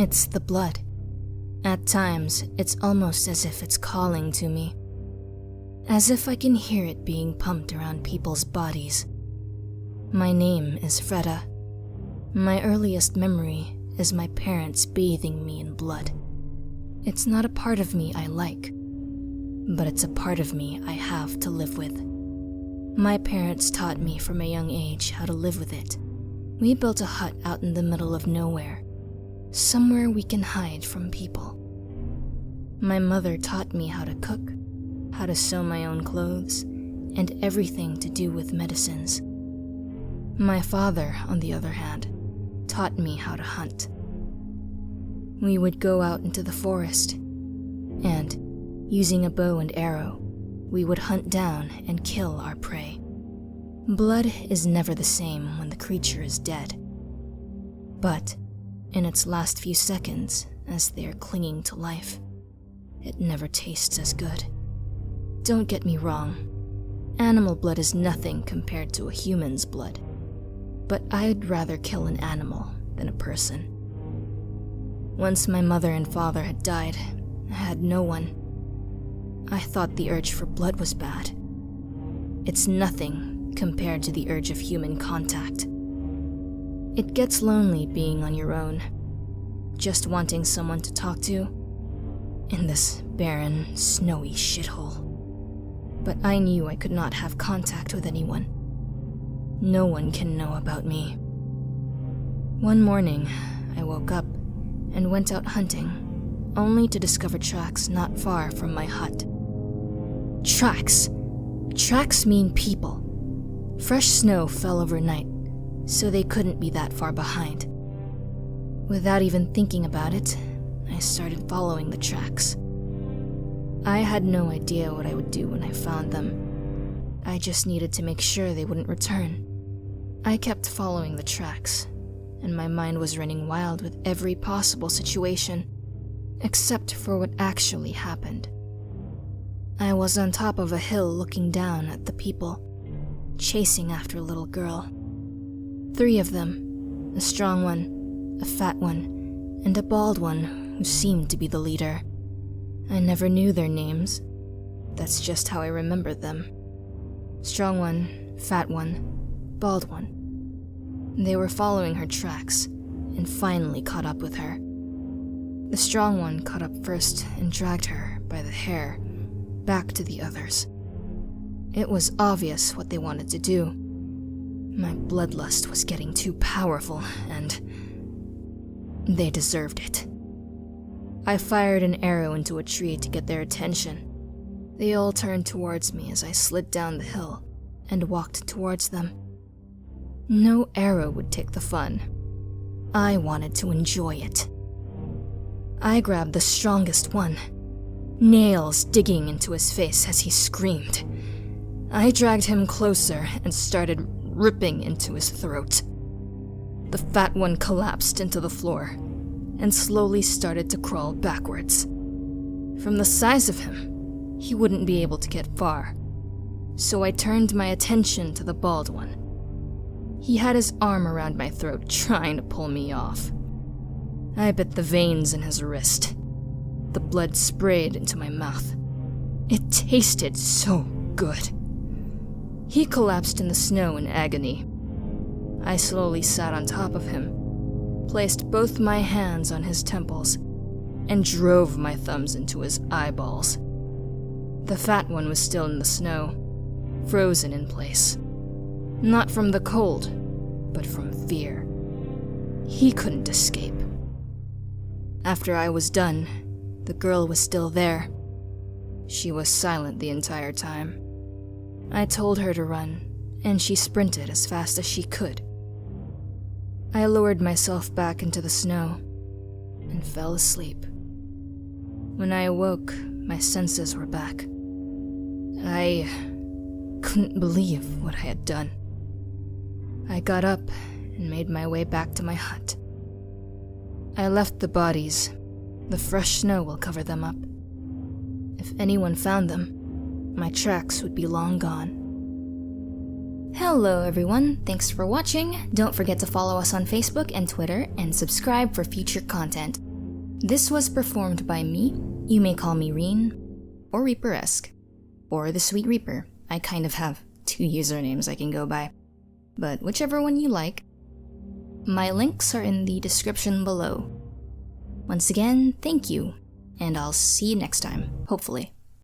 It's the blood. At times, it's almost as if it's calling to me. As if I can hear it being pumped around people's bodies. My name is Freda. My earliest memory is my parents bathing me in blood. It's not a part of me I like, but it's a part of me I have to live with. My parents taught me from a young age how to live with it. We built a hut out in the middle of nowhere, somewhere we can hide from people. My mother taught me how to cook, how to sew my own clothes, and everything to do with medicines. My father, on the other hand, taught me how to hunt. We would go out into the forest, and, using a bow and arrow, we would hunt down and kill our prey. Blood is never the same when the creature is dead. But, in its last few seconds, as they are clinging to life, it never tastes as good. Don't get me wrong. Animal blood is nothing compared to a human's blood. But I'd rather kill an animal than a person. Once my mother and father had died, I had no one. I thought the urge for blood was bad. It's nothing compared to the urge of human contact. It gets lonely being on your own, just wanting someone to talk to, in this barren, snowy shithole. But I knew I could not have contact with anyone. No one can know about me. One morning, I woke up and went out hunting, only to discover tracks not far from my hut. Tracks! Tracks mean people. Fresh snow fell overnight, so they couldn't be that far behind. Without even thinking about it, I started following the tracks. I had no idea what I would do when I found them. I just needed to make sure they wouldn't return. I kept following the tracks, and my mind was running wild with every possible situation, except for what actually happened. I was on top of a hill looking down at the people, chasing after a little girl. 3 of them, a strong one, a fat one, and a bald one who seemed to be the leader. I never knew their names. That's just how I remembered them. Strong one, fat one, bald one. They were following her tracks, and finally caught up with her. The strong one caught up first and dragged her by the hair back to the others. It was obvious what they wanted to do. My bloodlust was getting too powerful, and they deserved it. I fired an arrow into a tree to get their attention. They all turned towards me as I slid down the hill and walked towards them. No arrow would take the fun. I wanted to enjoy it. I grabbed the strongest one, nails digging into his face as he screamed. I dragged him closer and started ripping into his throat. The fat one collapsed into the floor and slowly started to crawl backwards. From the size of him, he wouldn't be able to get far, so I turned my attention to the bald one. He had his arm around my throat, trying to pull me off. I bit the veins in his wrist. The blood sprayed into my mouth. It tasted so good. He collapsed in the snow in agony. I slowly sat on top of him, placed both my hands on his temples, and drove my thumbs into his eyeballs. The fat one was still in the snow, frozen in place. Not from the cold, but from fear. He couldn't escape. After I was done, the girl was still there. She was silent the entire time. I told her to run, and she sprinted as fast as she could. I lowered myself back into the snow and fell asleep. When I awoke, my senses were back. I couldn't believe what I had done. I got up and made my way back to my hut. I left the bodies. The fresh snow will cover them up. If anyone found them, my tracks would be long gone. Hello everyone, thanks for watching. Don't forget to follow us on Facebook and Twitter and subscribe for future content. This was performed by me. You may call me Rin, or Reaper-esque, or the Sweet Reaper. I kind of have 2 usernames I can go by, but whichever one you like. My links are in the description below. Once again, thank you, and I'll see you next time, hopefully.